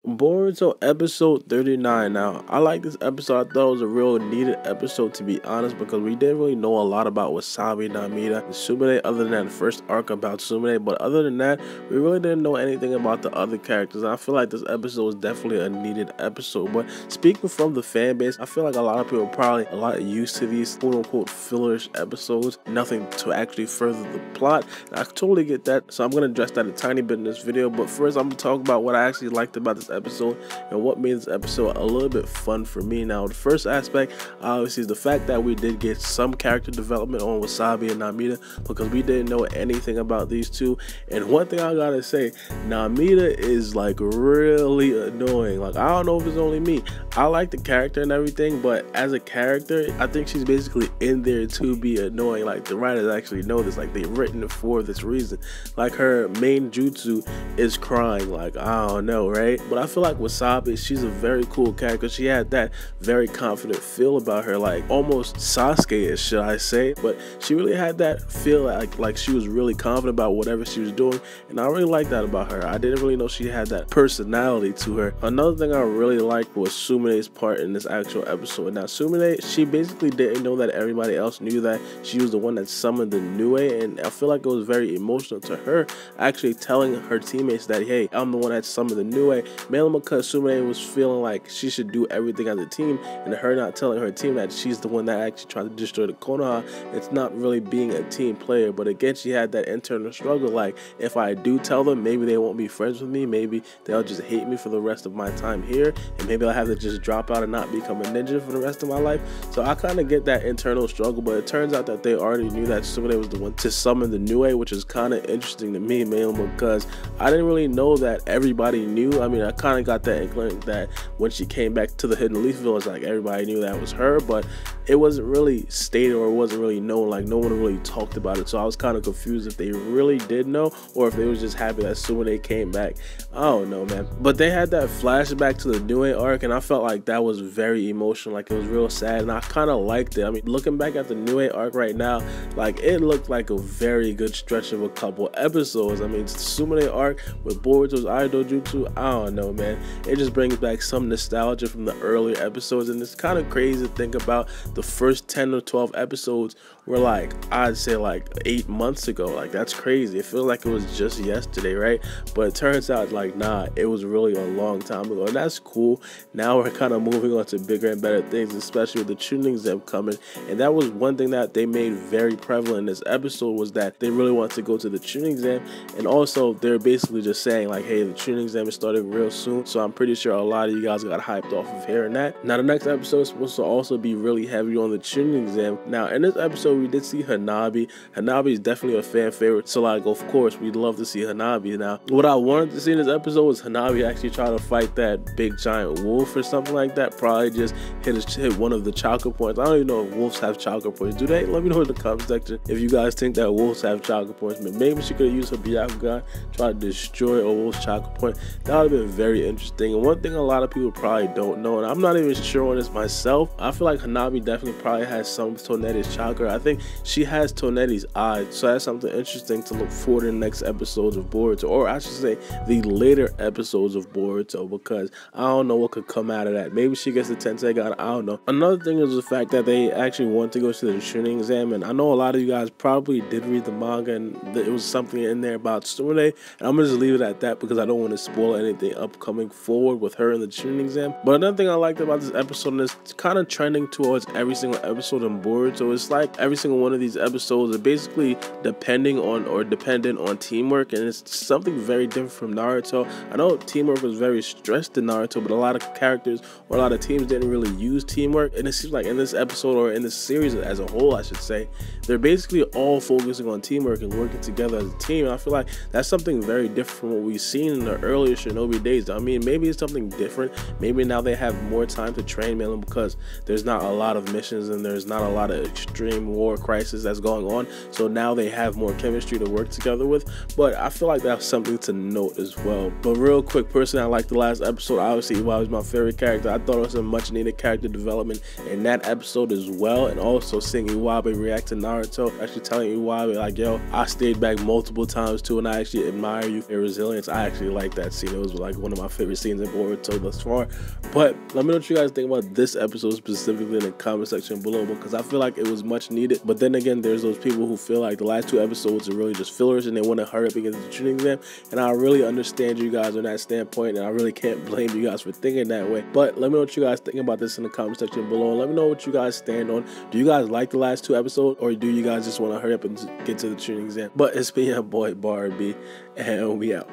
Boruto episode 39. Now, I like this episode. I thought it was a real needed episode, to be honest, because we didn't really know a lot about Wasabi, Namida, and Sumire other than the first arc about Sumire. But other than that, we really didn't know anything about the other characters. And I feel like this episode was definitely a needed episode. But speaking from the fan base, I feel like a lot of people are probably a lot used to these quote-unquote fillerish episodes, nothing to actually further the plot. And I totally get that, so I'm going to address that a tiny bit in this video. But first, I'm going to talk about what I actually liked about this episode and what made this episode a little bit fun for me. Now, the first aspect obviously is the fact that we did get some character development on Wasabi and Namida, because we didn't know anything about these two. And one thing I gotta say, Namida is like really annoying. Like, I don't know if it's only me. I like the character and everything, but as a character, I think she's basically in there to be annoying. Like, the writers actually know this. Like, they've written it for this reason. Like, her main jutsu is crying. Like, I don't know, right? But I feel like Wasabi, she's a very cool character. She had that very confident feel about her, like almost Sasuke-ish, should I say. But she really had that feel like she was really confident about whatever she was doing, and I really like that about her. I didn't really know she had that personality to her. Another thing I really liked was Sumire's part in this actual episode. Now, Sumire, she basically didn't know that everybody else knew that she was the one that summoned the Nue, and I feel like it was very emotional to her actually telling her teammates that, hey, I'm the one that summoned the Nue, mainly because Sumire was feeling like she should do everything as a team, and her not telling her team that she's the one that actually tried to destroy the Konaha, it's not really being a team player. But again, she had that internal struggle, like, if I do tell them, maybe they won't be friends with me, maybe they'll just hate me for the rest of my time here, and maybe I'll have to just drop out and not become a ninja for the rest of my life. So I kind of get that internal struggle, but it turns out that they already knew that Sumire was the one to summon the Nue, which is kind of interesting to me, mainly because I didn't really know that everybody knew. I mean, I kind of got that inkling that when she came back to the Hidden Leaf Village, like, everybody knew that was her, but it wasn't really stated or it wasn't really known. Like, no one really talked about it, so I was kind of confused if they really did know or if they was just happy that Sumire came back. I don't know, man. But they had that flashback to the Nue arc, and I felt like that was very emotional. Like, it was real sad, and I kind of liked it. I mean, looking back at the Nue arc right now, like, it looked like a very good stretch of a couple episodes. I mean, Sumire arc with Boruto's Idol Jutsu, I don't know, man. It just brings back some nostalgia from the earlier episodes, and it's kind of crazy to think about the first 10 or 12 episodes were, like, I'd say like 8 months ago. Like, that's crazy. It feels like it was just yesterday, right? But it turns out, like, nah, it was really a long time ago, and that's cool. Now we're kind of moving on to bigger and better things, especially with the chunin exam coming. And that was one thing that they made very prevalent in this episode, was that they really want to go to the chunin exam, and also they're basically just saying, like, hey, the chunin exam is starting real soon. So I'm pretty sure a lot of you guys got hyped off of hearing that. Now, the next episode is supposed to also be really heavy on the chunin exam. Now, in this episode, we did see Hanabi. Hanabi is definitely a fan favorite, so, like, of course, we'd love to see Hanabi. Now, what I wanted to see in this episode was Hanabi actually try to fight that big giant wolf or something like that. Probably just hit one of the chakra points. I don't even know if wolves have chakra points. Do they? Let me know in the comment section if you guys think that wolves have chakra points. Maybe she could have used her Byakugan, try to destroy a wolf's chakra point. That would have been very interesting. And one thing a lot of people probably don't know, and I'm not even sure on this myself, I feel like Hanabi definitely probably has some of Tonetti's chakra. I think she has Tonetti's eyes, so that's something interesting to look forward in the next episodes of Boruto, or I should say the later episodes of Boruto, because I don't know what could come out of that. Maybe she gets the Tensei God, I don't know. Another thing is the fact that they actually want to go to the chunin exam, and I know a lot of you guys probably did read the manga, and it was something in there about Sumire, and I'm gonna just leave it at that because I don't want to spoil anything upcoming forward with her in the chunin exam. But another thing I liked about this episode, and it's kind of trending towards every single episode on Boruto, so it's like every single one of these episodes are basically dependent on teamwork, and it's something very different from Naruto. I know teamwork was very stressed in Naruto, but a lot of characters or a lot of teams didn't really use teamwork, and it seems like in this episode, or in this series as a whole, I should say, they're basically all focusing on teamwork and working together as a team. And I feel like that's something very different from what we've seen in the earlier Shinobi days. I mean, maybe it's something different. Maybe now they have more time to train, mainly because there's not a lot of missions and there's not a lot of extreme war crisis that's going on, so now they have more chemistry to work together with. But I feel like that's something to note as well. But real quick, personally, I like the last episode episode. Obviously, Iwabi is my favorite character. I thought it was a much needed character development in that episode as well. And also seeing Iwabi react to Naruto, actually telling Iwabi like, yo, I stayed back multiple times too, and I actually admire you for your resilience. I actually like that scene. It was like one of my favorite scenes in Boruto thus far. But let me know what you guys think about this episode specifically in the comment section below, because I feel like it was much needed. But then again, there's those people who feel like the last 2 episodes are really just fillers and they want to hurry up and get the chunin exam. And I really understand you guys on that standpoint, and I really can't blame you guys for thinking that way. But let me know what you guys think about this in the comment section below, and let me know what you guys stand on. Do you guys like the last 2 episodes, or do you guys just want to hurry up and get to the chunin exam? But it's been your boy Baara B, and we out.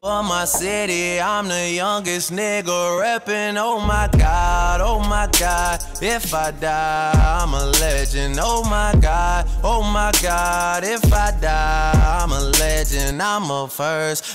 For my city, I'm the youngest nigga reppin'. Oh my God, if I die, I'm a legend. Oh my God, if I die, I'm a legend. I'm a first.